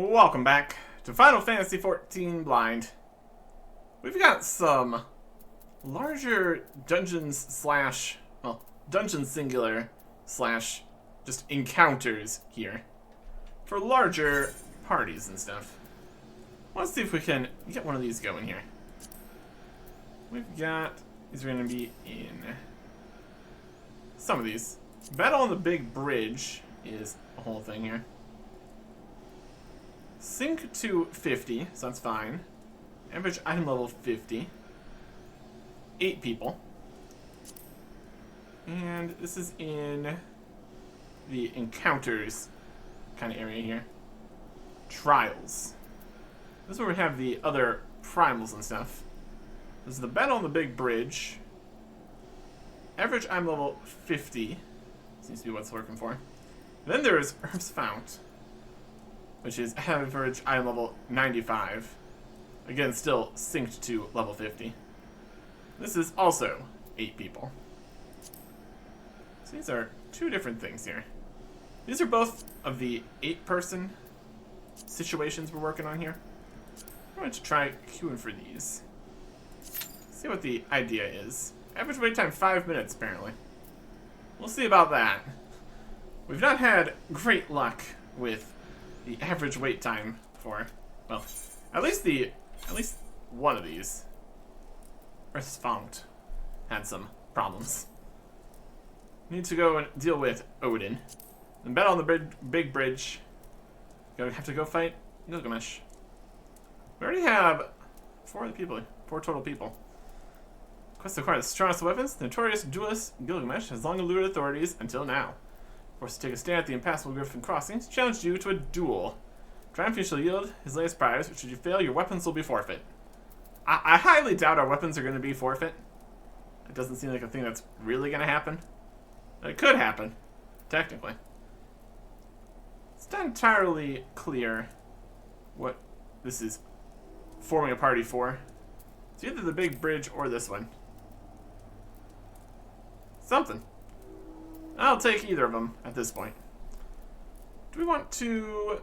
Welcome back to Final Fantasy XIV Blind. We've got some larger dungeons slash, well, dungeon singular slash just encounters here for larger parties and stuff. Let's see if we can get one of these going here. We've got, these are going to be in some of these. Battle on the Big Bridge is a whole thing here. Sync to 50, so that's fine. Average item level 50. 8 people. And this is in the encounters kind of area here. Trials. This is where we have the other primals and stuff. This is the Battle on the Big Bridge. Average item level 50. Seems to be what's working for. And then there's Herb's Fount, which is average item level 95. Again, still synced to level 50. This is also 8 people. So these are 2 different things here. These are both of the 8-person situations we're working on here. I'm going to try queuing for these. See what the idea is. Average wait time 5 minutes, apparently. We'll see about that. We've not had great luck with the average wait time for, well, at least one of these. Earth's Fount had some problems. Need to go and deal with Odin. Then battle on the big bridge. Gonna have to go fight Gilgamesh. We already have 4 total people. Quest to acquire the strongest weapons. The notorious duelist Gilgamesh has long eluded authorities until now. Forced to take a stand at the impassable Griffin Crossings, challenged you to a duel. Triumph, you shall yield his latest prize, but should you fail, your weapons will be forfeit. I highly doubt our weapons are going to be forfeit. It doesn't seem like a thing that's really going to happen. It could happen, technically. It's not entirely clear what this is forming a party for. It's either the big bridge or this one. Something. I'll take either of them at this point. Do we want to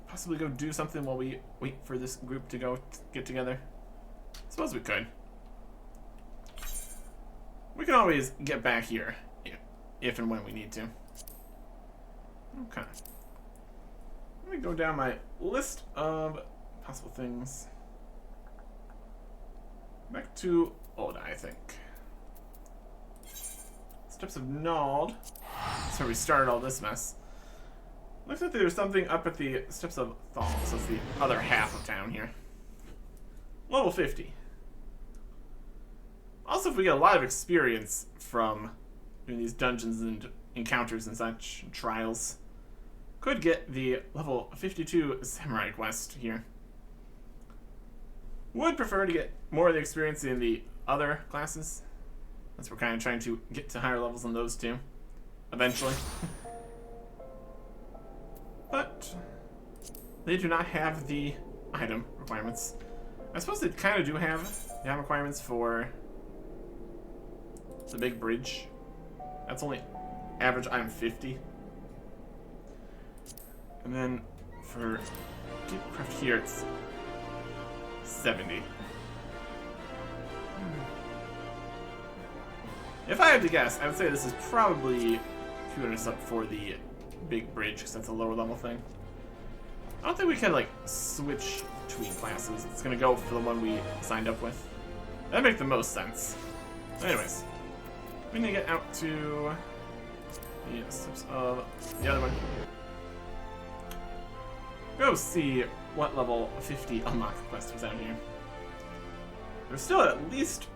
possibly go do something while we wait for this group to go get together? I suppose we could. We can always get back here if and when we need to. Okay. Let me go down my list of possible things. Back to Oda, I think. Steps of Nald. That's where we started all this mess. Looks like there's something up at the Steps of Thal, so it's the other half of town here. Level 50. Also, if we get a lot of experience from doing these dungeons and encounters and such, and trials, could get the level 52 Samurai quest here. Would prefer to get more of the experience in the other classes. We're kind of trying to get to higher levels on those two, eventually. But they do not have the item requirements. I suppose they kind of do have the item requirements for the big bridge. That's only average item 50. And then for Gatecraft here, it's 70. If I had to guess, I would say this is probably queuing us up for the big bridge, because that's a lower level thing. I don't think we can, like, switch between classes. It's going to go for the one we signed up with. That'd make the most sense. Anyways, we need to get out to the steps of the other one. Go see what level 50 unlock quest was out here. There's still at least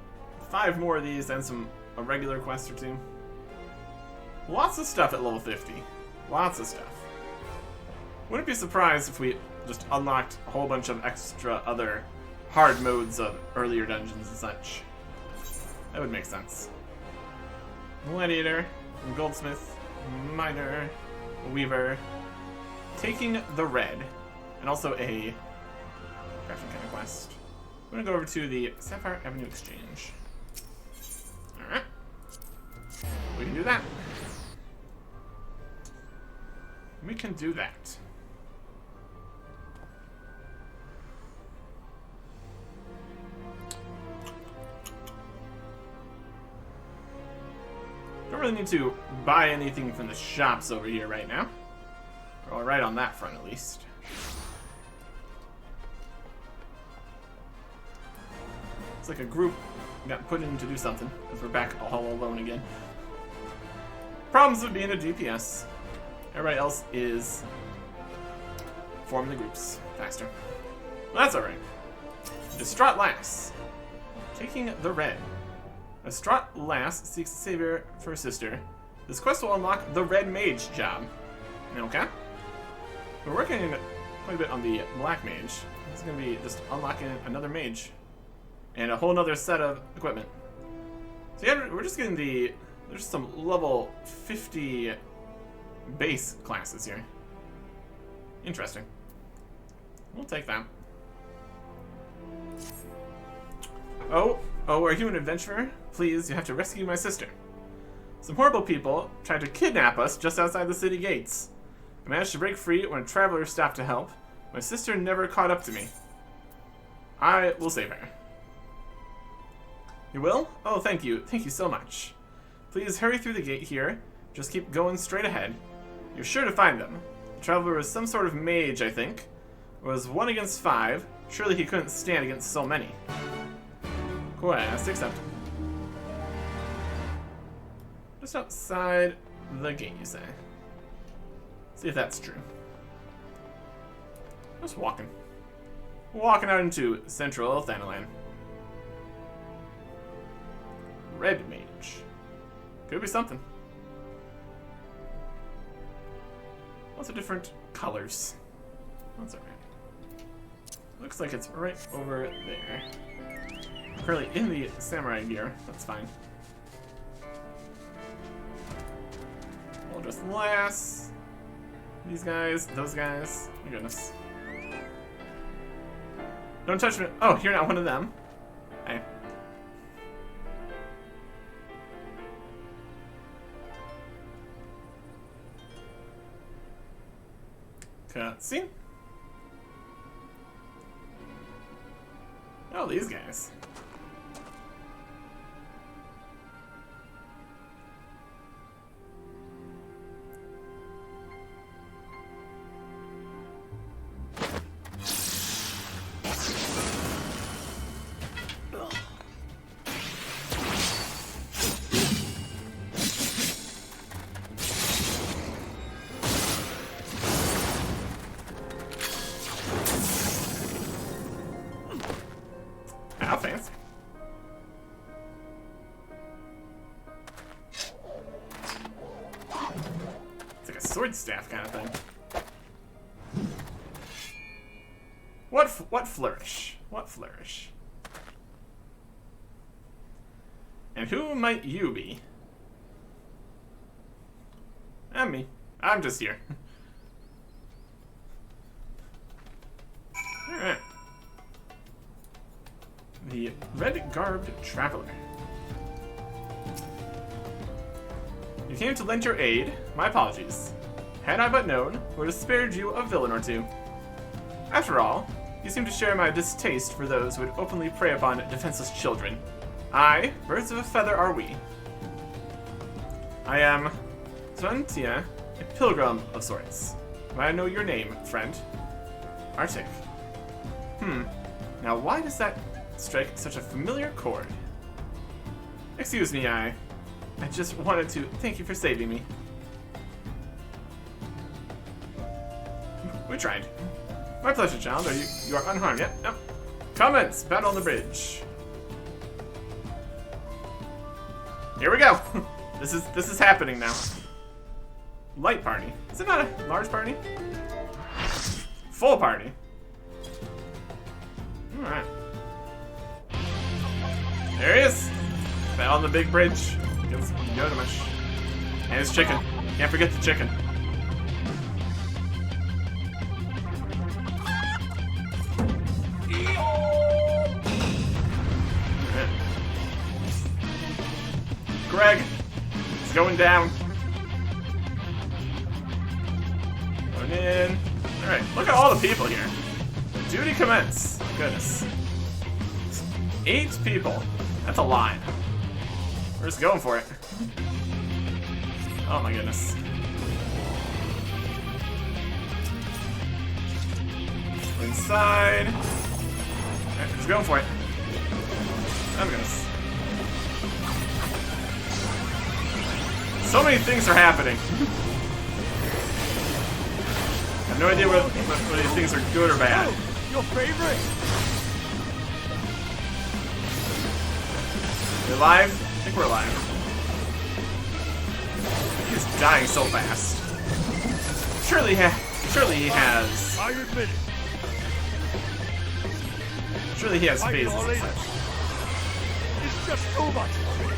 5 more of these and a regular quest or 2. Lots of stuff at level 50. Lots of stuff. Wouldn't be surprised if we just unlocked a whole bunch of extra other hard modes of earlier dungeons and such. That would make sense. Gladiator, Goldsmith, Miner, Weaver, taking the red, and also a crafting kind of quest. I'm gonna go over to the Sapphire Avenue Exchange. Alright. We can do that. We can do that. really need to buy anything from the shops over here right now. We're alright on that front, at least. It's like a group got put in to do something, because we're back all alone again. Problems with being a DPS. Everybody else is forming the groups faster. Well, that's alright. Distraught Lass. Taking the red. A distraught lass seeks a savior for her sister. This quest will unlock the red mage job. Okay. We're working quite a bit on the black mage. It's going to be just unlocking another mage. And a whole nother set of equipment. So yeah, we're just getting there's some level 50 base classes here. Interesting. We'll take that. Oh, are you an adventurer? Please, you have to rescue my sister. Some horrible people tried to kidnap us just outside the city gates. I managed to break free when a traveler stopped to help. My sister never caught up to me. I will save her. You will? Oh, thank you. Thank you so much. Please hurry through the gate here. Just keep going straight ahead. You're sure to find them. The traveler was some sort of mage, I think. It was 1 against 5. Surely he couldn't stand against so many. Quest accepted. Just outside the gate, you say? See if that's true. Just walking. Walking out into central Thanalan. Red mage. Could be something. Lots of different colors. That's alright. Looks like it's right over there. Currently in the samurai gear. That's fine. We'll just lass. These guys, those guys. My goodness. Don't touch me. Oh, you're not one of them. Hey. Cutscene. Oh, these guys. How fancy. It's like a sword staff kind of thing. What flourish? What flourish? And who might you be? I'm me. I'm just here. Alright. The red-garbed traveler. You came to lend your aid. My apologies. Had I but known, would have spared you a villain or two. After all, you seem to share my distaste for those who would openly prey upon defenseless children. Aye, birds of a feather are we. I am Zvantia, a pilgrim of sorts. May I know your name, friend? Arctic. Now why does that strike such a familiar chord? Excuse me, I just wanted to thank you for saving me. We tried. My pleasure, child. You are unharmed. Yep. Comments. Battle on the bridge. Here we go. This is happening now. Light party. Is it not a large party? Full party. All right. There he is. Battle on the big bridge against Yodamish. And his chicken. Can't forget the chicken. Greg, it's going down. Going in. Alright, look at all the people here. Duty commence. Goodness. 8 people. That's a lot. We're just going for it. Oh my goodness. We're inside. Alright, he's going for it. Oh my goodness. So many things are happening. I have no idea whether these things are good or bad. Your favorite? We're alive? I think we're alive. He's dying so fast. Surely he has. I admit it. Surely he has phases and already. such. It's just too much for me.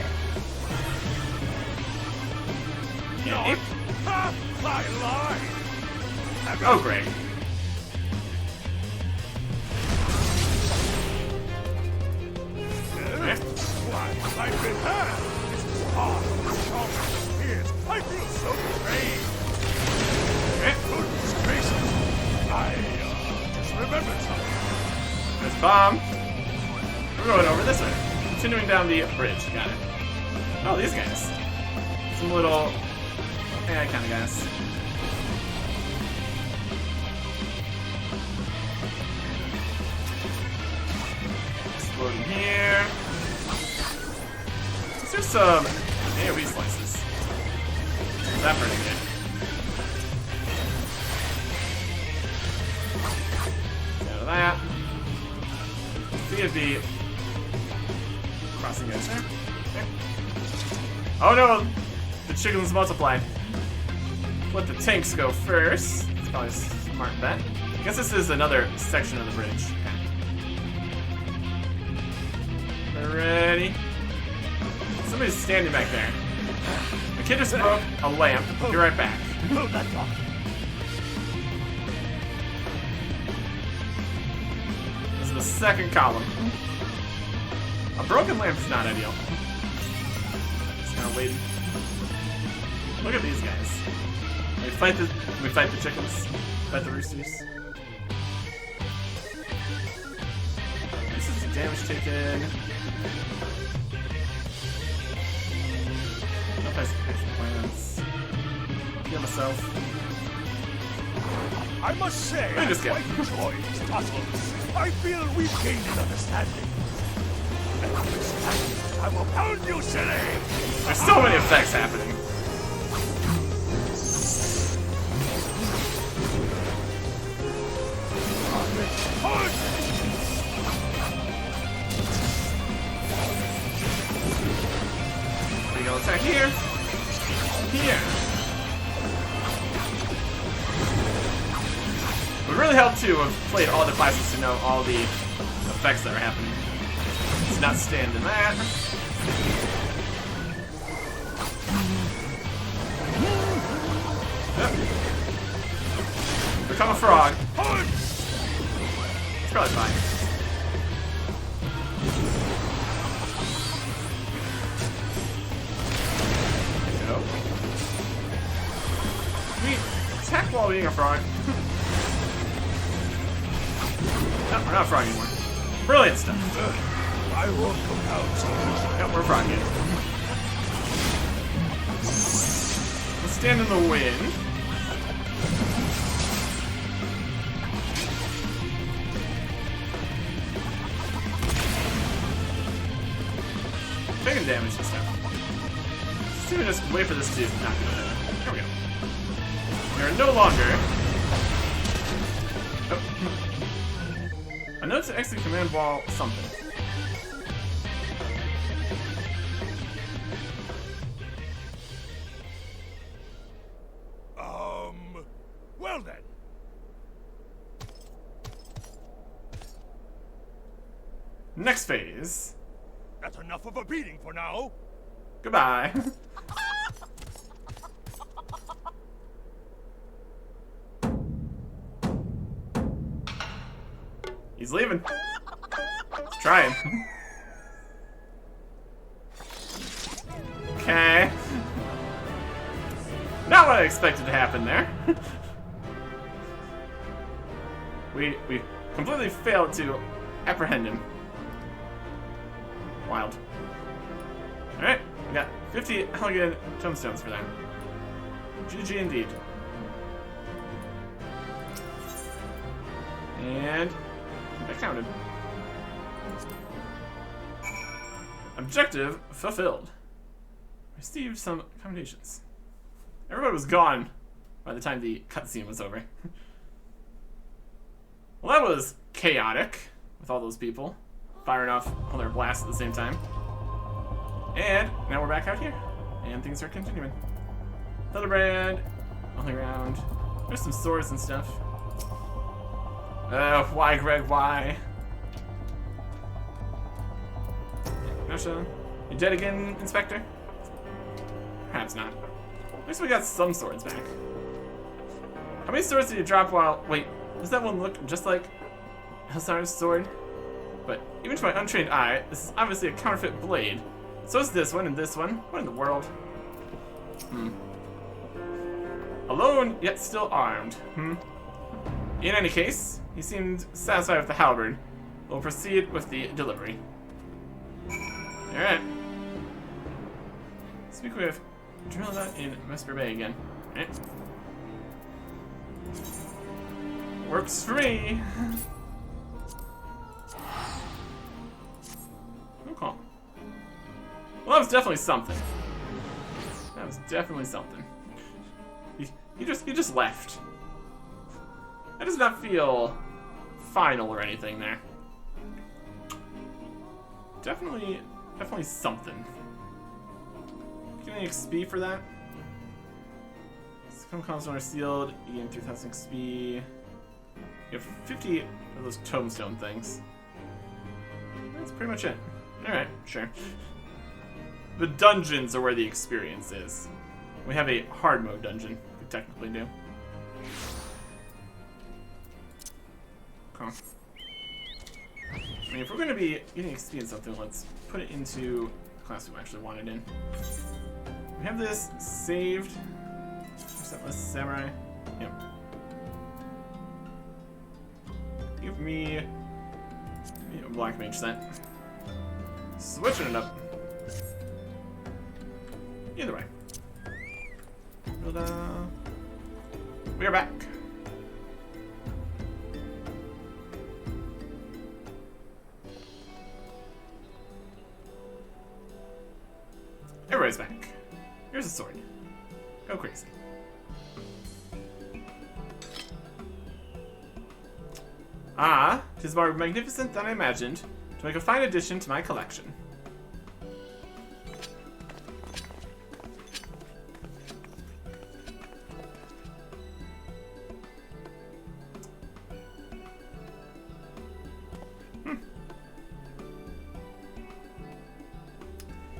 Yeah, ape? Ha! I lied. Oh, great. Okay. Why, I've been hurt. This is hard. Sharp as spears. I feel so betrayed. Okay. Goodness gracious. I just remembered something. There's a bomb. We're going over this way. Continuing down the bridge. Got it. Oh, these guys. Some little AI kind of guys. Exploding here. Let's do some AoE slices. Is that pretty good? Out of that. CFD. Crossing edge there. Okay. Oh no! The chickens multiplied. Let the tanks go first. It's probably a smart bet. I guess this is another section of the bridge. Okay. Ready? Somebody's standing back there. The kid just broke a lamp. Be right back. Move that block. This is the second column. A broken lamp is not ideal. Just kind of waiting. Look at these guys. We fight the chickens. Fight the roosters. This is the damage taken. No pacification plans. Heal myself. I must say, I I just quite enjoy these tussles. I feel we've gained an understanding. And this time, I will pound you silly! There's so many effects happening. We go attack here. Here. It would really help to have played all the classes to know all the effects that are happening. Let's not stand in that. Yep. Become a frog. It's probably fine. There we go. We attack while being a frog. No, we're not a frog anymore. Brilliant stuff. I won't come out so easily. Yep, we're a frog again. Let's stand in the wind. Taking damage this time. Let's see if we just wait for this to not go there. There we go. We are no longer. Oh. A note to exit command wall something. Well then. Next phase. That's enough of a beating for now. Goodbye. He's leaving. He's trying. Okay. Not what I expected to happen there. We completely failed to apprehend him. Wild. Alright, we got 50 elegant tombstones for them. GG indeed. And that counted. Objective fulfilled. Received some accommodations. Everybody was gone by the time the cutscene was over. Well, that was chaotic with all those people firing off all their blasts at the same time. And now we're back out here, and things are continuing. Thunderbrand on the ground. There's some swords and stuff. Why, Greg? Why? Nasha, you dead again, Inspector? Perhaps not. At least we got some swords back. How many swords did you drop while... Wait, does that one look just like Hussar's sword? But even to my untrained eye, this is obviously a counterfeit blade. So is this one and this one. What in the world? Alone, yet still armed. In any case, he seemed satisfied with the halberd. We'll proceed with the delivery. Alright. Speak with Drillda in Vesper Bay again. Alright. Works for me. Okay. Well, that was definitely something. That was definitely something. He just left. That does not feel final or anything there. Definitely something. Get any XP for that? Some comms are sealed. You gain 3,000 XP. You have 50 of those tombstone things. That's pretty much it. Alright, sure. The dungeons are where the experience is. We have a hard mode dungeon, we could technically do. Okay. I mean, if we're going to be getting XP in something, let's put it into the class we actually want it in. We have this saved. Percentless Samurai. Yep. Give me a Black Mage set. Switching it up. Either way. We are back. Everybody's back. Here's a sword. Go crazy. Ah, 'tis more magnificent than I imagined, to make a fine addition to my collection.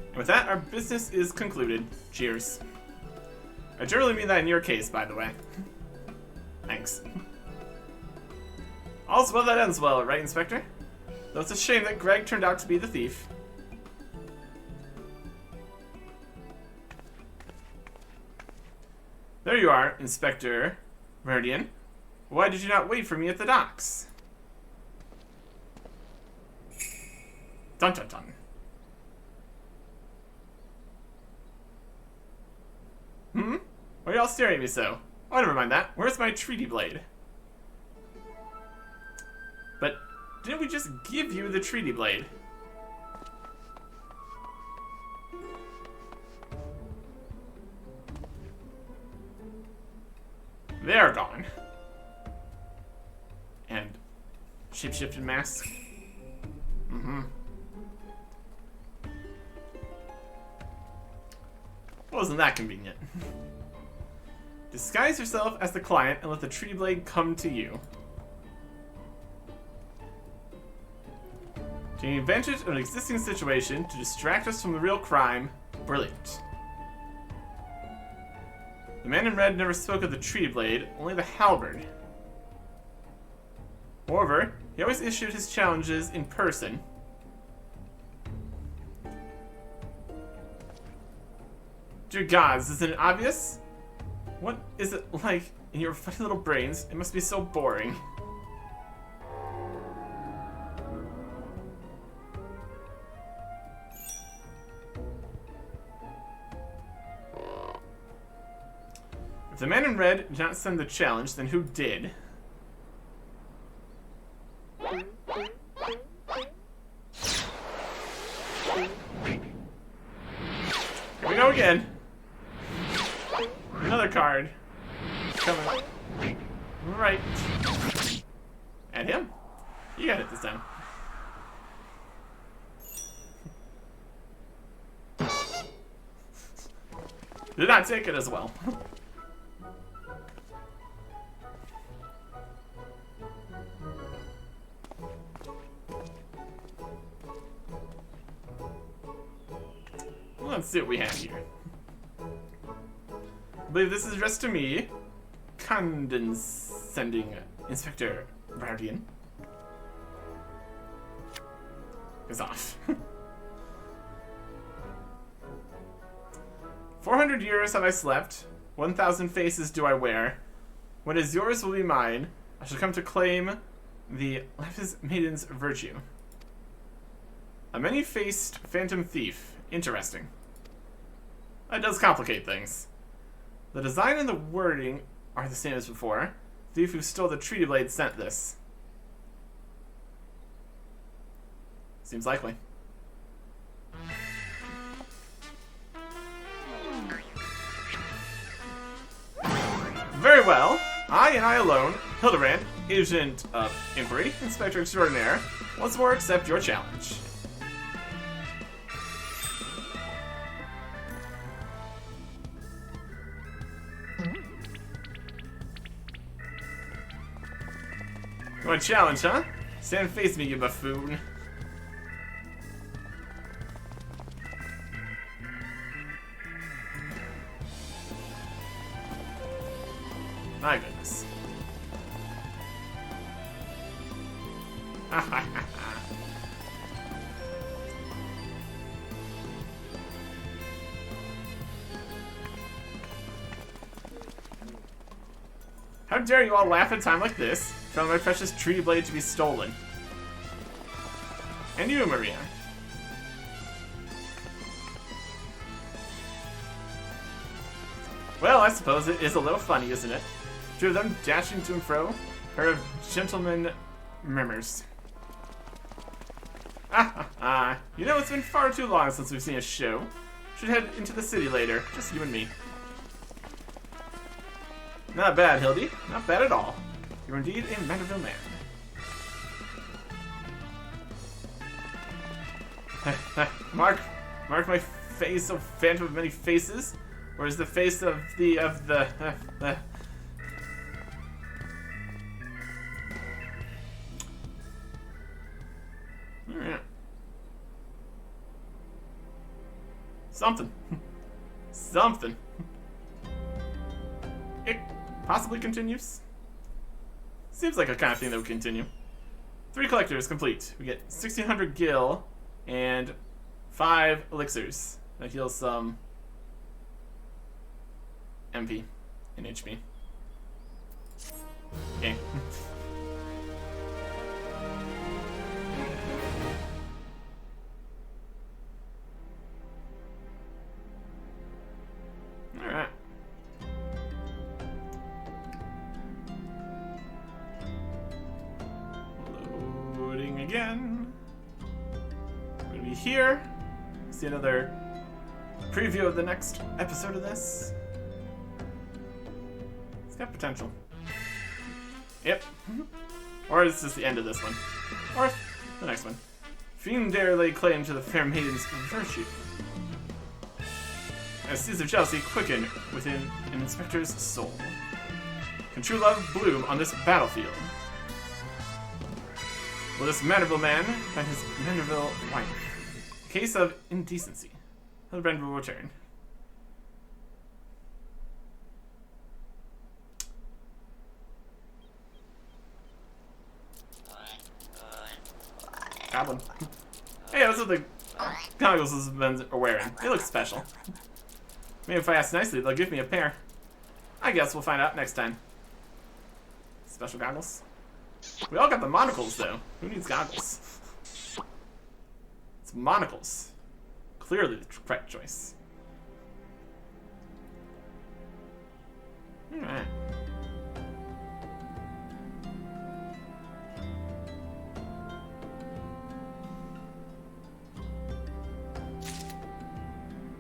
And with that, our business is concluded. Cheers. I generally mean that in your case, by the way. Thanks. All's well that ends well, right, Inspector? Though it's a shame that Greg turned out to be the thief. There you are, Inspector Meridian. Why did you not wait for me at the docks? Dun dun dun. Why are y'all staring at me so? Oh, never mind that. Where's my treaty blade? But didn't we just give you the treaty blade? They're gone. And shape-shifted mask. Wasn't that convenient? Disguise yourself as the client and let the treaty blade come to you. Taking advantage of an existing situation to distract us from the real crime. Brilliant. The man in red never spoke of the treaty blade, only the halberd. Moreover, he always issued his challenges in person. Dear gods, isn't it obvious? What is it like in your funny little brains? It must be so boring. If the man in red did not send the challenge, then who did? Here we go again. Another card. Coming. Right. At him. You got it this time. Did not take it as well. Let's see what we have here. I believe this is addressed to me. Condescending Inspector Guardian. Is off. 400 years have I slept. 1,000 faces do I wear. What is yours will be mine. I shall come to claim the Lapis Maiden's virtue. A many-faced phantom thief. Interesting. That does complicate things. The design and the wording are the same as before. The thief who stole the treaty blade sent this. Seems likely. Very well. I and I alone, Hildebrand, Agent of Inquiry, Inspector Extraordinaire, once more accept your challenge. You want a challenge, huh? Stand and face me, you buffoon. My goodness. How dare you all laugh at a time like this? Telling my precious treaty blade to be stolen. And you, Maria. Well, I suppose it is a little funny, isn't it? Two of them dashing to and fro. Pair of gentlemen murmurs. You know, it's been far too long since we've seen a show. Should head into the city later, just you and me. Not bad, Hildy. Not bad at all. You're indeed a Mandeville man. Mark my face, O phantom of many faces. Or is the face of the Alright. Something. Something. It possibly continues. Seems like a kind of thing that would continue. 3 collectors complete. We get 1,600 gil and 5 elixirs. That heals some MP and HP. Okay. Alright. Loading again. We're gonna be here. See another preview of the next episode of this. It's got potential. Yep. Or is this the end of this one? Or the next one. Fiend dare lay claim to the fair maiden's virtue. As seeds of jealousy quicken within an inspector's soul. Can true love bloom on this battlefield? Will this Mandeville man find his Mandeville wife? A case of indecency. Hildebrand will return. Goblin. Hey, those are the goggles those men are wearing. They look special. Maybe if I ask nicely, they'll give me a pair. I guess we'll find out next time. Special goggles? We all got the monocles, though. Who needs goggles? It's monocles. Clearly the correct choice. Alright.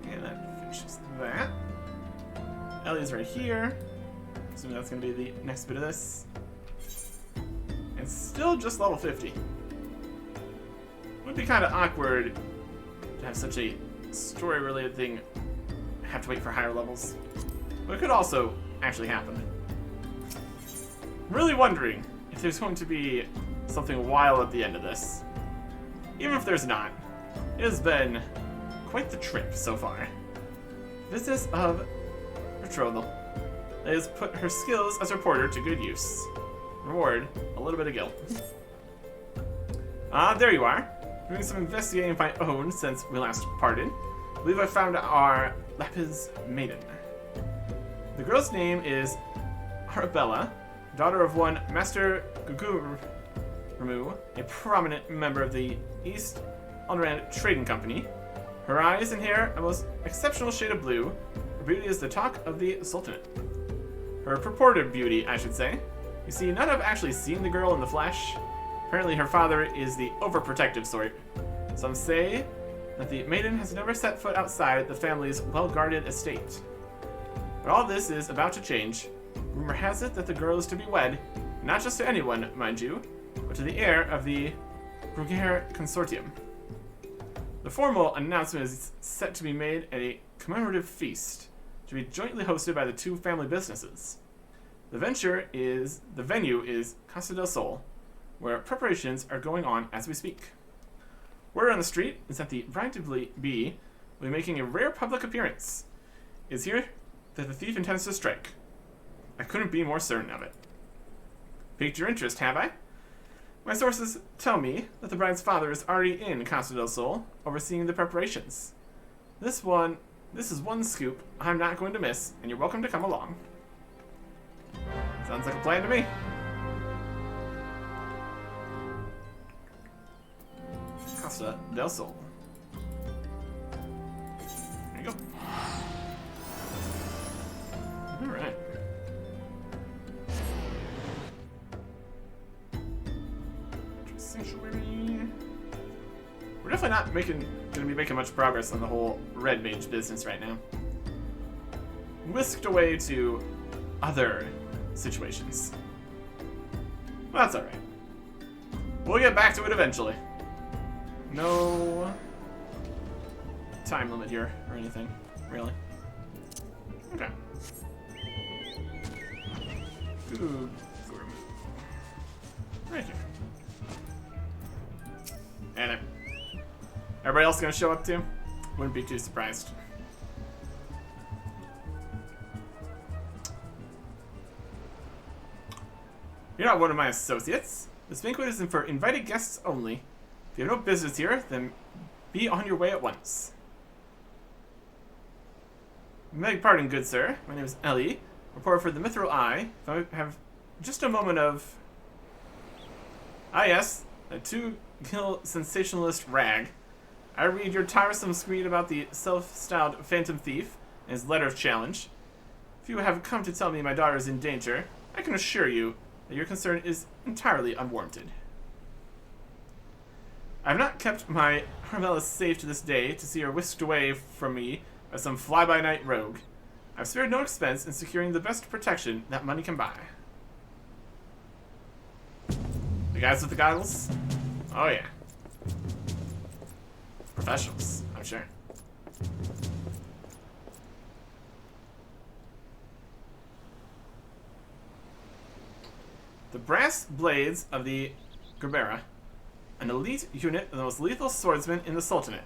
And that finishes that. Ellie's right here. Assuming that's going to be the next bit of this. And still just level 50. Would be kind of awkward to have such a story-related thing have to wait for higher levels. But it could also actually happen. I'm really wondering if there's going to be something wild at the end of this. Even if there's not, it has been quite the trip so far. Business of betrothal. That has put her skills as a reporter to good use. Reward, a little bit of guilt. There you are. Doing some investigating of my own since we last parted. I believe I found our Lapis Maiden. The girl's name is Arabella, daughter of one Master Guguramu, a prominent member of the East Alderand Trading Company. Her eyes and hair a most exceptional shade of blue. Her beauty is the talk of the Sultanate. Her purported beauty, I should say. You see, none have actually seen the girl in the flesh. Apparently her father is the overprotective sort. Some say that the maiden has never set foot outside the family's well-guarded estate. But all this is about to change. Rumor has it that the girl is to be wed, not just to anyone, mind you, but to the heir of the Bruguière Consortium. The formal announcement is set to be made at a commemorative feast, to be jointly hosted by the two family businesses. The venue is Casa del Sol, where preparations are going on as we speak. Word on the street is that the bride-to-be will be making a rare public appearance. It is here that the thief intends to strike. I couldn't be more certain of it. Piqued your interest, have I? My sources tell me that the bride's father is already in Casa del Sol, overseeing the preparations. This is one scoop I'm not going to miss, and you're welcome to come along. Sounds like a plan to me. Casa del Sol. There you go. Alright. Sanctuary. We're definitely not gonna be making much progress on the whole red mage business right now. Whisked away to other situations. Well, that's alright. We'll get back to it eventually. No time limit here or anything, really. Okay. Ooh, right here. And there. Everybody else gonna show up too? Wouldn't be too surprised. You're not one of my associates. This banquet isn't for invited guests only. If you have no business here, then be on your way at once. Beg pardon, good sir. My name is Ellie, reporter for the Mithril Eye. If I have just a moment of... Ah yes, a two-gill sensationalist rag. I read your tiresome screed about the self-styled Phantom Thief and his letter of challenge. If you have come to tell me my daughter is in danger, I can assure you that your concern is entirely unwarranted. I have not kept my Arabella safe to this day to see her whisked away from me by some fly-by-night rogue. I've spared no expense in securing the best protection that money can buy. The guys with the goggles? Oh yeah. Professionals, I'm sure. The brass blades of the Gerbera, an elite unit of the most lethal swordsmen in the Sultanate.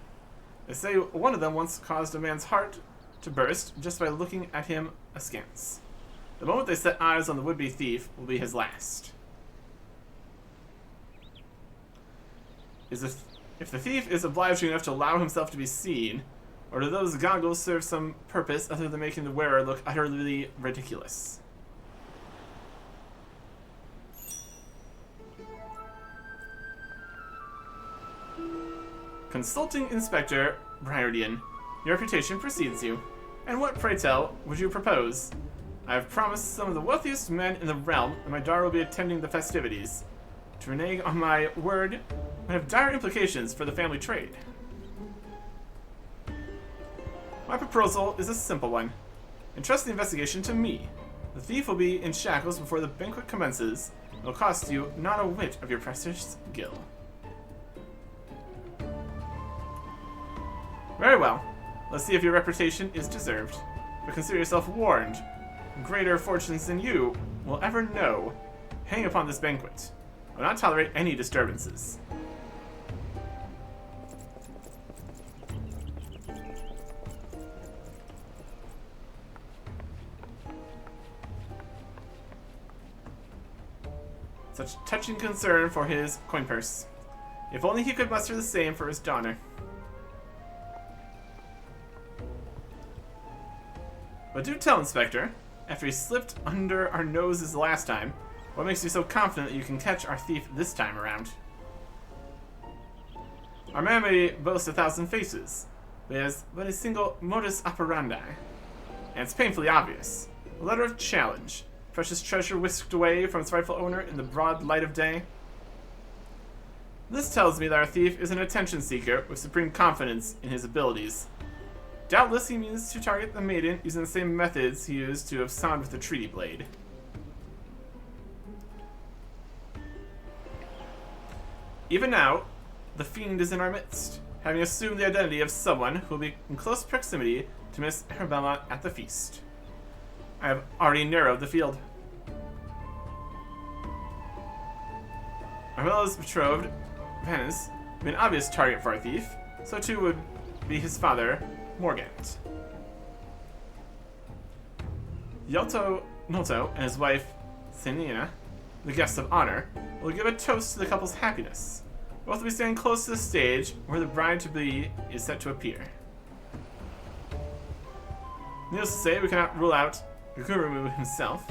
They say one of them once caused a man's heart to burst just by looking at him askance. The moment they set eyes on the would-be thief will be his last. If the thief is obliging enough to allow himself to be seen, or do those goggles serve some purpose other than making the wearer look utterly ridiculous? Consulting Inspector Briardian, your reputation precedes you. And what, pray tell, would you propose? I have promised some of the wealthiest men in the realm that my daughter will be attending the festivities. To renege on my word would have dire implications for the family trade. My proposal is a simple one. Entrust the investigation to me. The thief will be in shackles before the banquet commences. It will cost you not a whit of your precious gil. Very well. Let's see if your reputation is deserved. But consider yourself warned. Greater fortunes than you will ever know hang upon this banquet. I will not tolerate any disturbances. Such touching concern for his coin purse. If only he could muster the same for his daughter. But do tell, Inspector, after he slipped under our noses last time, what makes you so confident that you can catch our thief this time around? Our man may boast 1,000 faces, but he has but a single modus operandi. And it's painfully obvious. A letter of challenge. Precious treasure whisked away from its rightful owner in the broad light of day. This tells me that our thief is an attention seeker with supreme confidence in his abilities. Doubtless he means to target the maiden using the same methods he used to have sound with the treaty blade. Even now, the fiend is in our midst, having assumed the identity of someone who will be in close proximity to Miss Arabella at the feast. I have already narrowed the field. Arabella's betrothed, Venice, would be an obvious target for our thief, so too would be his father, Morgant. Yelto Noto and his wife, Senina, the guests of honor, will give a toast to the couple's happiness. Both will be standing close to the stage where the bride-to-be is set to appear. Needless to say, we cannot rule out Kukurumu himself.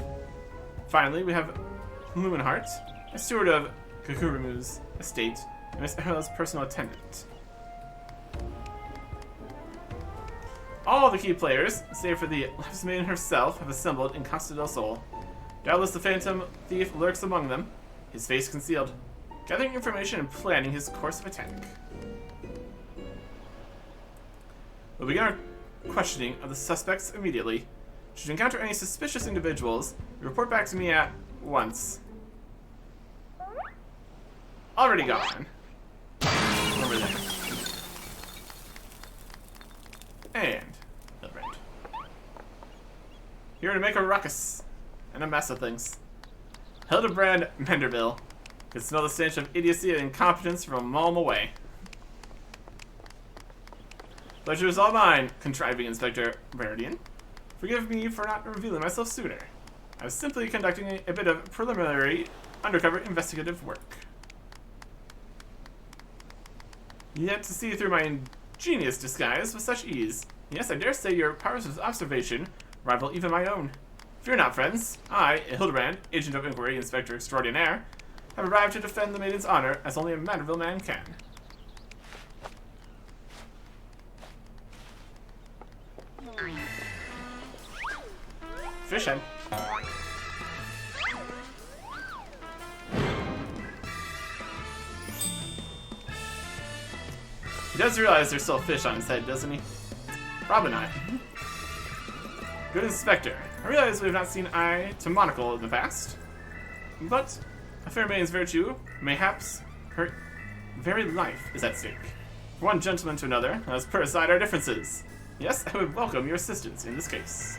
Finally, we have Lumenhart, a steward of Kukurumu's estate, and Miss Arabella's personal attendant. All the key players, save for the Lapis Maiden herself, have assembled in Costa del Sol. Doubtless the phantom thief lurks among them, his face concealed, gathering information and planning his course of attack. We'll begin our questioning of the suspects immediately. Should you encounter any suspicious individuals, report back to me at once. Already gone. Over there. And Hildebrand. Here to make a ruckus and a mess of things. Hildebrand Menderville could smell the stench of idiocy and incompetence from a mile away. Pleasure is all mine, contriving Inspector Veridian. Forgive me for not revealing myself sooner. I was simply conducting a bit of preliminary undercover investigative work. Yet to see through my ingenious disguise with such ease. Yes, I dare say your powers of observation rival even my own. Fear not, friends. I, Hildebrand, Agent of Inquiry, Inspector Extraordinaire, have arrived to defend the maiden's honor as only a Manderville man can. Fish head. He does realize there's still a fish on his head, doesn't he? Probably not. Good Inspector. I realize we have not seen eye to monocle in the past, but a fair maiden's virtue, mayhaps her very life is at stake. For one gentleman to another, let us put aside our differences. Yes, I would welcome your assistance in this case.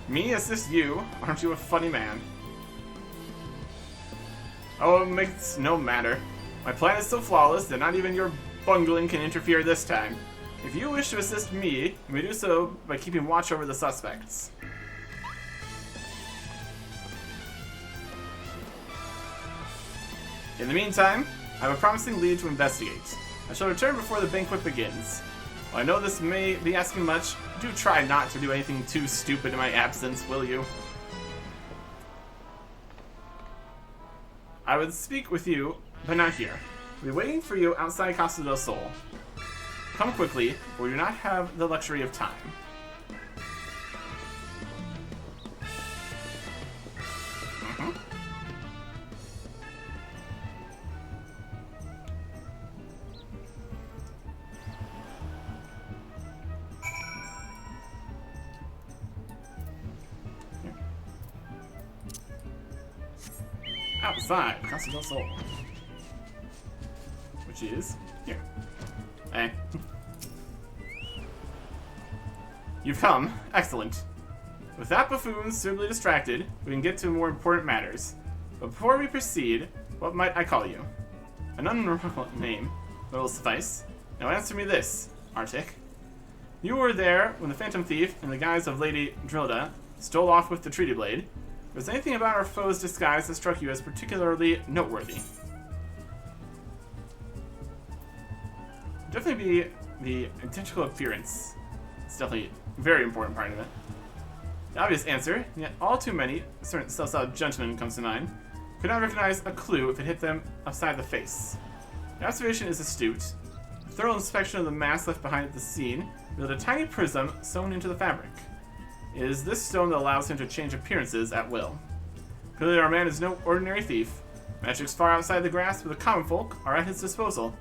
Me assist you? Aren't you a funny man? Oh, it makes no matter. My plan is so flawless that not even your bungling can interfere this time. If you wish to assist me, you may do so by keeping watch over the suspects. In the meantime, I have a promising lead to investigate. I shall return before the banquet begins. While I know this may be asking much, do try not to do anything too stupid in my absence, will you? I would speak with you, but not here. I'll be waiting for you outside Costa del Sol. Come quickly, for we do not have the luxury of time. Outside, Casa del Sol. Which is here. Hey. You've come. Excellent. With that buffoon suitably distracted, we can get to more important matters. But before we proceed, what might I call you? An unremarkable name, but will suffice. Now answer me this, Arctic. You were there when the Phantom Thief, in the guise of Lady Drilda, stole off with the Treaty Blade. Was there anything about our foe's disguise that struck you as particularly noteworthy? Definitely be the identical appearance. It's definitely a very important part of it. The obvious answer, yet all too many, a certain self-styled gentleman comes to mind, could not recognize a clue if it hit them upside the face. The observation is astute. A thorough inspection of the mass left behind at the scene revealed a tiny prism sewn into the fabric. It is this stone that allows him to change appearances at will. Clearly our man is no ordinary thief. Magics far outside the grasp of the common folk are at his disposal.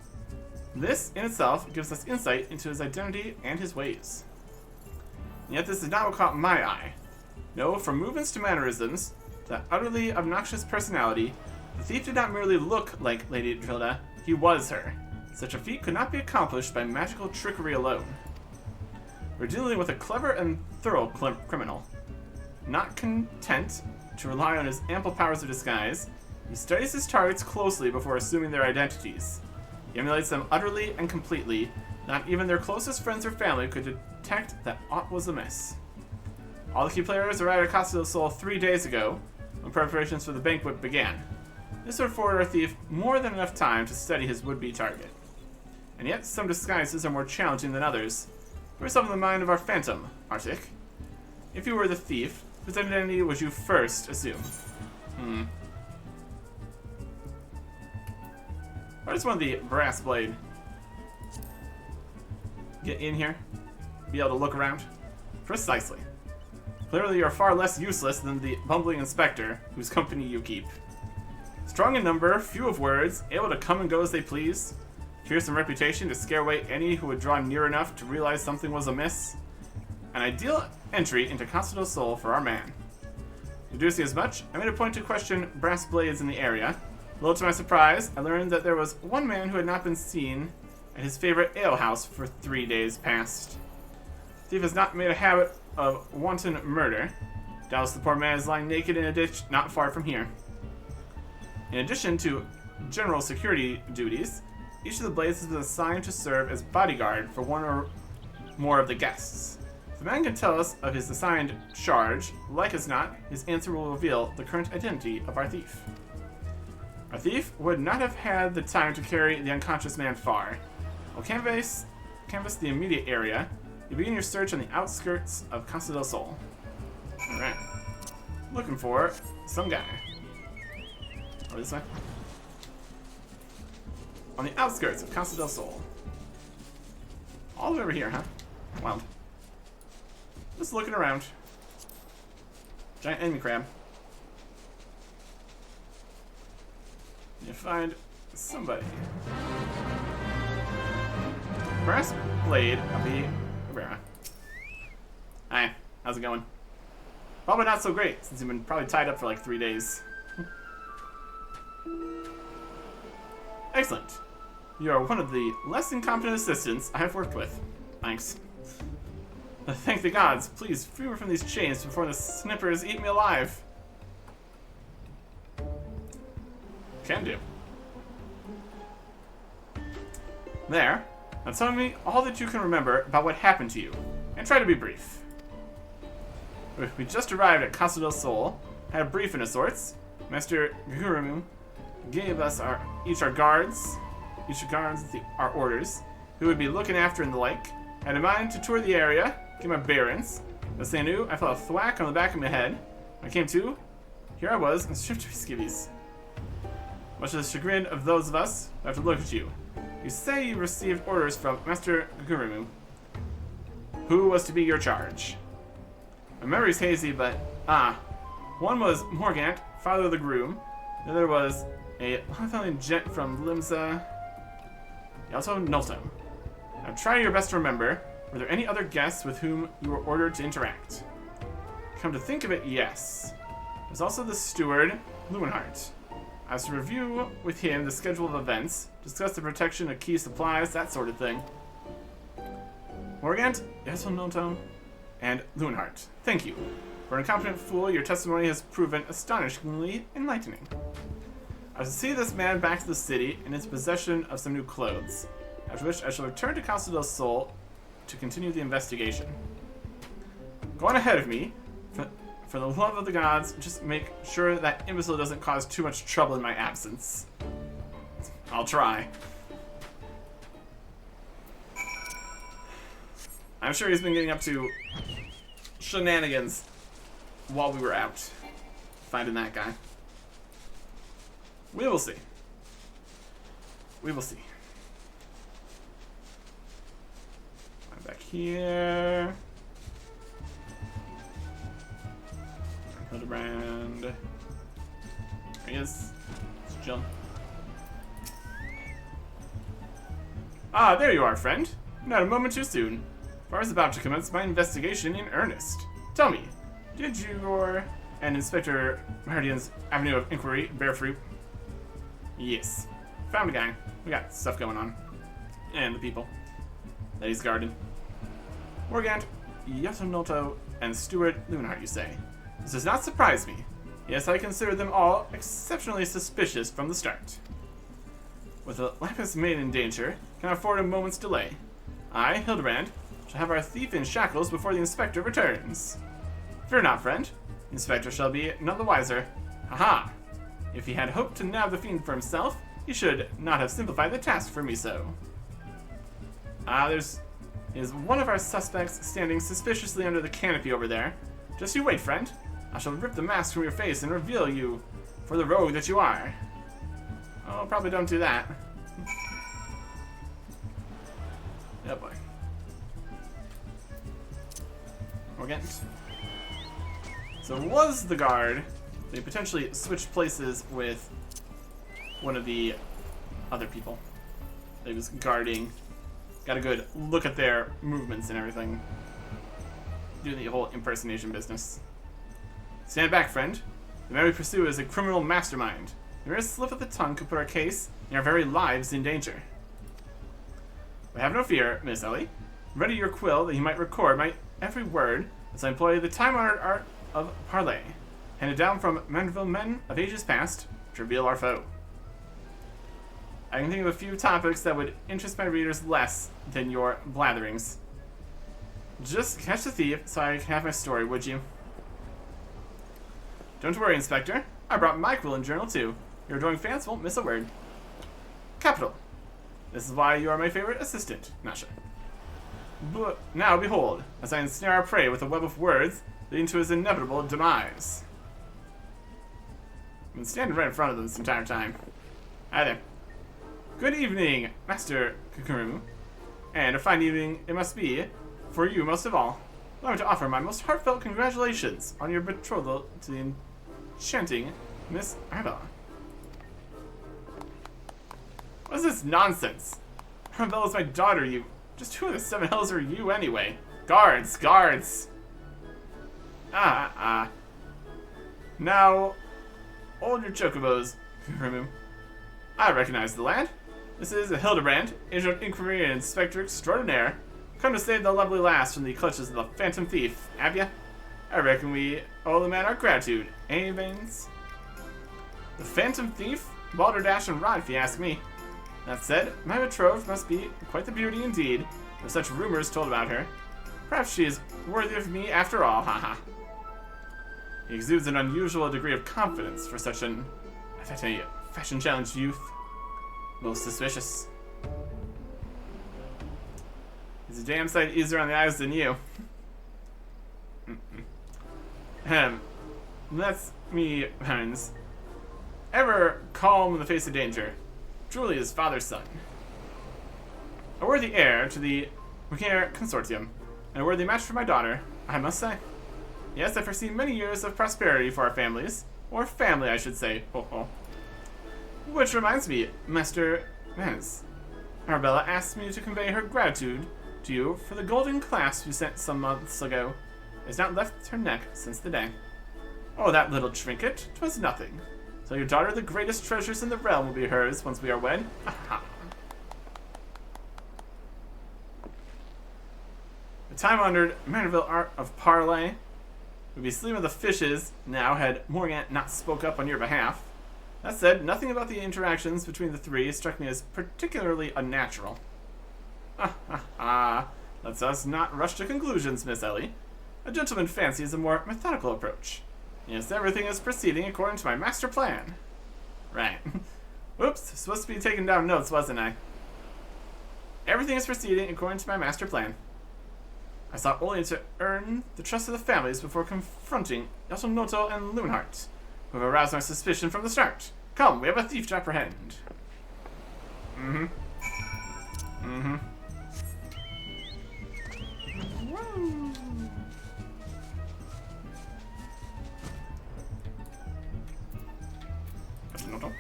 This, in itself, gives us insight into his identity and his ways. And yet this is not what caught my eye. No, from movements to mannerisms, to that utterly obnoxious personality, the thief did not merely look like Lady Drilda, he was her. Such a feat could not be accomplished by magical trickery alone. We're dealing with a clever and thorough criminal. Not content to rely on his ample powers of disguise, he studies his targets closely before assuming their identities. He emulates them utterly and completely. Not even their closest friends or family could detect that aught was amiss. All the key players arrived at Casa del Sol 3 days ago, when preparations for the banquet began. This would afford our thief more than enough time to study his would-be target. And yet, some disguises are more challenging than others. Put yourself in the mind of our Phantom, Arctic. If you were the thief, whose identity would you first assume? Why does one of the brass blade get in here? Be able to look around? Precisely. Clearly you are far less useless than the bumbling inspector whose company you keep. Strong in number, few of words, able to come and go as they please, fearsome reputation to scare away any who would draw near enough to realize something was amiss. An ideal entry into Casa del Sol for our man. Deducing as much, I made a point to question brass blades in the area. A little to my surprise, I learned that there was one man who had not been seen at his favorite alehouse for 3 days past. The thief has not made a habit of wanton murder. Doubtless the poor man is lying naked in a ditch not far from here. In addition to general security duties, each of the blades has been assigned to serve as bodyguard for one or more of the guests. If the man can tell us of his assigned charge, like as not, his answer will reveal the current identity of our thief. Our thief would not have had the time to carry the unconscious man far. We'll canvass the immediate area. You begin your search on the outskirts of Casa del Sol. Alright. Looking for some guy. Oh, this way? On the outskirts of Casa del Sol. All the way over here, huh? Wild. Just looking around. Giant enemy crab. You find somebody. Brass blade of the Rivera. Hi, how's it going? Probably not so great, since you've been probably tied up for like 3 days. Excellent. You are one of the less incompetent assistants I have worked with. Thanks. Thank the gods. Please free me from these chains before the snippers eat me alive. Can do. There. Now tell me all that you can remember about what happened to you, and try to be brief. We just arrived at Casa del Sol, had a briefing of sorts. Master Gurumu gave us each our guards, our orders, who would be looking after and the like. Had in mind to tour the area, get my bearings. As they knew, I felt a thwack on the back of my head. When I came to, here I was, stripped to skivvies. Much to the chagrin of those of us who have to look at you. You say you received orders from Master Gurimu. Who was to be your charge? My memory's hazy, but one was Morgant, father of the groom. The other was a Lothalian gent from Limsa. Also Nolto. Now try your best to remember. Were there any other guests with whom you were ordered to interact? Come to think of it, yes. There's also the steward, Lewenhart. I was to review with him the schedule of events, discuss the protection of key supplies, that sort of thing. Morgant, Yasononto, and Lewenhart, thank you. For an incompetent fool, your testimony has proven astonishingly enlightening. I was to see this man back to the city in his possession of some new clothes, after which I shall return to Casa del Sol to continue the investigation. Go on ahead of me. For the love of the gods, just make sure that imbecile doesn't cause too much trouble in my absence. I'll try. I'm sure he's been getting up to shenanigans while we were out finding that guy. We will see. We will see. I'm back here. Hildebrand. There he is. Let's jump. Ah, there you are, friend. Not a moment too soon. For I was about to commence my investigation in earnest. Tell me, did your and Inspector Meridian's avenue of inquiry bear fruit? Yes. Found a guy. We got stuff going on. And the people that he's guarding. Morgant, Yasonolto, and Steward Lewenhart, you say? This does not surprise me. Yes, I consider them all exceptionally suspicious from the start. With the Lapis Maid in danger, can I afford a moment's delay? I, Hildebrand, shall have our thief in shackles before the Inspector returns. Fear not, friend. The Inspector shall be none the wiser. Haha! If he had hoped to nab the fiend for himself, he should not have simplified the task for me so. There's one of our suspects standing suspiciously under the canopy over there. Just you wait, friend. I shall rip the mask from your face and reveal you for the rogue that you are. Oh, probably don't do that. Oh boy. Morgant. So it was the guard. They potentially switched places with one of the other people. They was guarding. Got a good look at their movements and everything. Doing the whole impersonation business. Stand back, friend. The man we pursue is a criminal mastermind. The merest slip of the tongue could put our case and our very lives in danger. But have no fear, Miss Ellie. Ready your quill that you might record my every word as I employ the time-honored art of parley, handed down from Mandeville men of ages past, to reveal our foe. I can think of a few topics that would interest my readers less than your blatherings. Just catch the thief so I can have my story, would you? Don't worry, Inspector. I brought my quill and journal too. Your adoring fans won't miss a word. Capital. This is why you are my favorite assistant, Nasha. But now behold, as I ensnare our prey with a web of words, leading to his inevitable demise. I've been standing right in front of them this entire time. Hi there. Good evening, Master Kukurimu. And a fine evening it must be, for you most of all. Allow me to offer my most heartfelt congratulations on your betrothal to the enchanting Miss Arabella. What is this nonsense? Arabella's my daughter, you... Just who in the seven hells are you, anyway? Guards! Guards! Now, hold your chocobos, Kukurimu. I recognize the lad. This is Hildebrand, Agent of Inquiry and Inspector Extraordinaire. Come to save the lovely lass from the clutches of the Phantom Thief, have ya? I reckon we owe the man our gratitude, eh, Baines? The Phantom Thief? Balderdash and rot, if you ask me. That said, my betrothed must be quite the beauty indeed, with such rumors told about her. Perhaps she is worthy of me after all, haha. He exudes an unusual degree of confidence for such a fashion-challenged youth. Most suspicious. He's a damn sight easier on the eyes than you. That's me, Hines. Ever calm in the face of danger. Truly his father's son. A worthy heir to the Wicker Consortium, and a worthy match for my daughter, I must say. Yes, I foresee many years of prosperity for our families. Or family, I should say. Oh. Which reminds me, Master Vance. Arabella asked me to convey her gratitude to you for the golden clasp you sent some months ago. It has not left her neck since the day. Oh, that little trinket, 'twas nothing. Tell your daughter the greatest treasures in the realm will be hers once we are wed. Aha. The time-honored Manderville art of parley would be sleeping with the fishes now had Morgant not spoke up on your behalf. That said, nothing about the interactions between the three struck me as particularly unnatural. Let's us not rush to conclusions, Miss Ellie. A gentleman fancies a more methodical approach. Yes, everything is proceeding according to my master plan. Right. Oops, supposed to be taking down notes, wasn't I? Everything is proceeding according to my master plan. I sought only to earn the trust of the families before confronting Yatonoto and Loonheart, who have aroused my suspicion from the start. Come, we have a thief to apprehend. Woo. Yatonoto.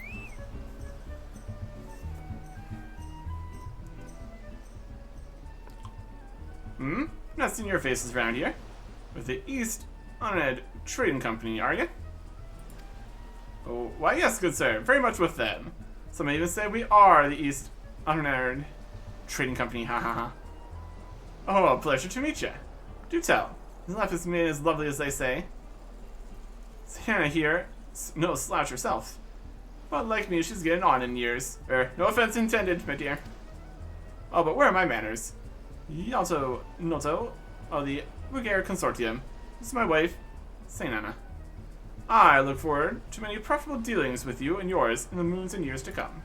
Not seen your faces around here. With the East Uned Trading Company, are you? Oh, why yes, good sir, very much with them. Some may even say we are the East Uned Trading Company, ha ha ha. Oh, a pleasure to meet you. Do tell, his life is made as lovely as they say. Hannah here, no slouch herself. But like me, she's getting on in years. No offense intended, my dear. Oh, but where are my manners? Yatonoto of the Wicker Consortium. This is my wife, Sainana. I look forward to many profitable dealings with you and yours in the moons and years to come.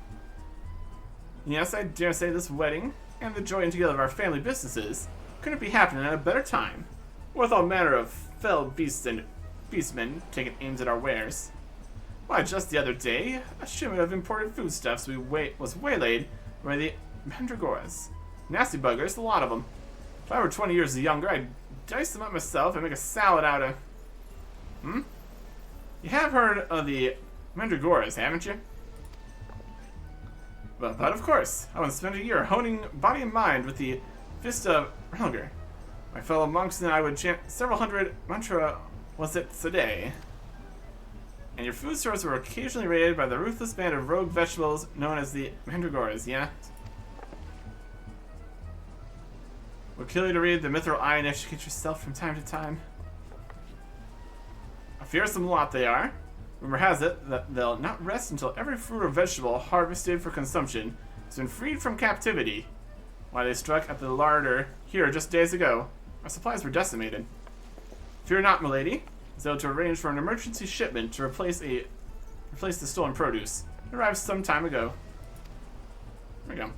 Yes, I dare say this wedding and the joining together of our family businesses couldn't be happening at a better time, with all manner of fell beasts and beastmen taking aims at our wares. Why, just the other day, a shipment of imported foodstuffs was waylaid by the Mandragoras. Nasty buggers, a lot of them. If I were 20 years younger, I'd dice them up myself and make a salad out of... You have heard of the Mandragoras, haven't you? But of course, I once spent a year honing body and mind with the Fist of Relger. My fellow monks and I would chant several hundred mantra was it today. And your food stores were occasionally raided by the ruthless band of rogue vegetables known as the Mandragoras, yeah? We'll kill you to read the Mithril Eye and educate yourself from time to time. A fearsome lot they are. Rumor has it that they'll not rest until every fruit or vegetable harvested for consumption has been freed from captivity. Why they struck at the larder here just days ago, our supplies were decimated. Fear not, milady. They'll to arrange for an emergency shipment to replace the stolen produce. It arrived some time ago. There we go.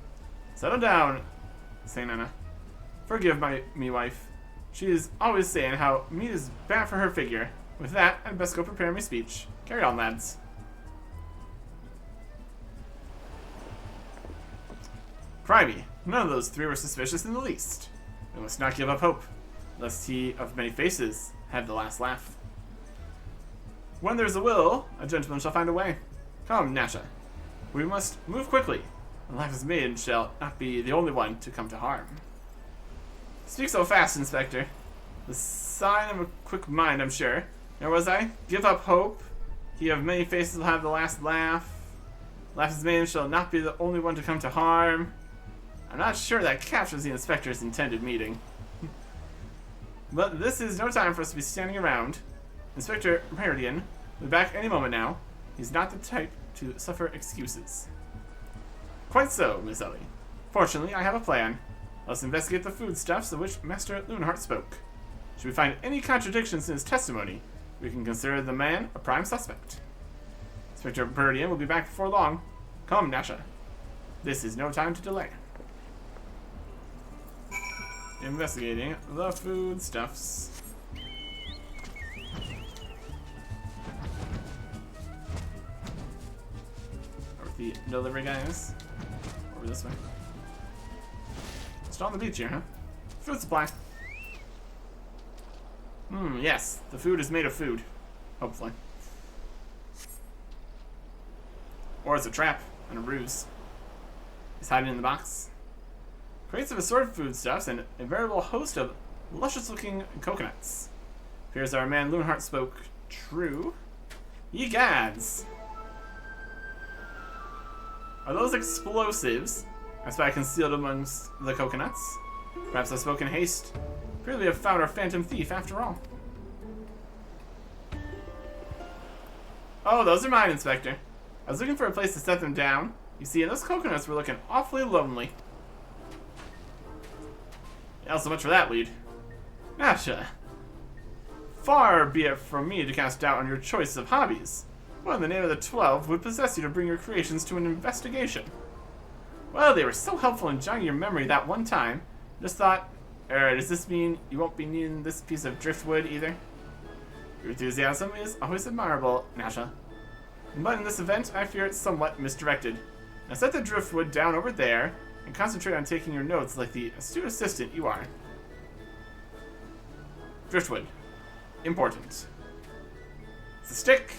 Settle down, Sainana. Forgive me wife. She is always saying how meat is bad for her figure. With that, I'd best go prepare my speech. Carry on, lads. Crybee, none of those three were suspicious in the least. We must not give up hope, lest he of many faces have the last laugh. When there's a will, a gentleman shall find a way. Come, Nasha. We must move quickly. The life is made shall not be the only one to come to harm. Speak so fast, Inspector. The sign of a quick mind, I'm sure. There was I. Give up hope. He of many faces will have the last laugh. Life is made shall not be the only one to come to harm. I'm not sure that captures the Inspector's intended meaning. But this is no time for us to be standing around. Inspector Meridian will be back any moment now. He's not the type to suffer excuses. Quite so, Miss Ellie. Fortunately, I have a plan. Let's investigate the foodstuffs of which Master Loonheart spoke. Should we find any contradictions in his testimony, we can consider the man a prime suspect. Inspector Meridian will be back before long. Come, Nasha. This is no time to delay. Investigating the foodstuffs. Over the delivery guys. Over this way. Still on the beach here, huh? Food supply. Yes. The food is made of food. Hopefully. Or it's a trap and a ruse. He's hiding in the box. Crates of assorted foodstuffs and a veritable host of luscious-looking coconuts. Appears our man Loonheart spoke true. Ye gads! Are those explosives? I spy concealed amongst the coconuts. Perhaps I spoke in haste. Apparently we have found our phantom thief after all. Oh, those are mine, Inspector. I was looking for a place to set them down. You see, and those coconuts were looking awfully lonely. Yeah, so much for that lead. Nasha. Far be it from me to cast doubt on your choice of hobbies. What in the name of the 12 would possess you to bring your creations to an investigation? Well, they were so helpful in jogging your memory that one time. Just thought, does this mean you won't be needing this piece of driftwood either? Your enthusiasm is always admirable, Nasha. But in this event, I fear it's somewhat misdirected. Now set the driftwood down over there, and concentrate on taking your notes like the astute assistant you are. Driftwood. Important. It's a stick.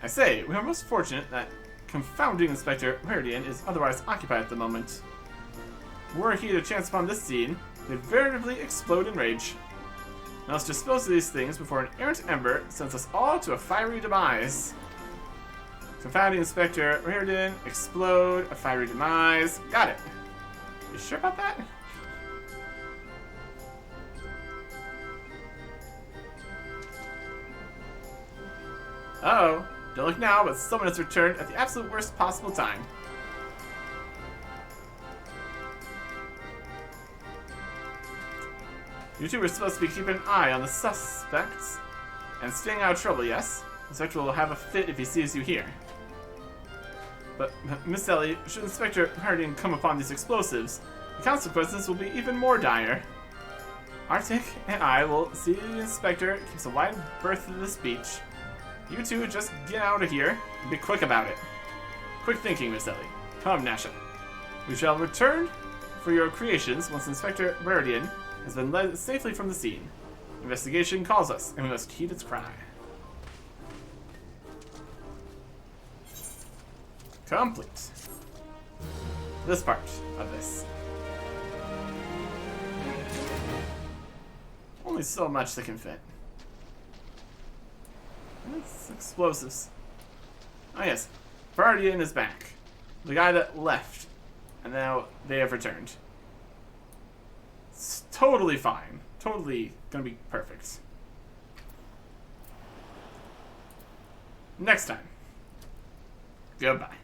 I say, we are most fortunate that confounding Inspector Meridian is otherwise occupied at the moment. Were he to chance upon this scene, they'd veritably explode in rage. Now let's dispose of these things before an errant ember sends us all to a fiery demise. Confounding Inspector Meridian, explode, a fiery demise. Got it. You sure about that? Uh-oh. Don't look now, but someone has returned at the absolute worst possible time. You two were supposed to be keeping an eye on the suspects and staying out of trouble, yes? The inspector will have a fit if he sees you here. But, Miss Ellie, should Inspector Meridian come upon these explosives, the consequences will be even more dire. Arctic and I will see the Inspector keeps a wide berth of this beach. You two just get out of here and be quick about it. Quick thinking, Miss Ellie. Come, Nasha. We shall return for your creations once Inspector Meridian has been led safely from the scene. Investigation calls us, and we must heed its cry. Complete. This part of this. Only so much that can fit. It's explosives. Oh yes, Guardian is back. The guy that left, and now they have returned. It's totally fine. Totally gonna be perfect. Next time. Goodbye.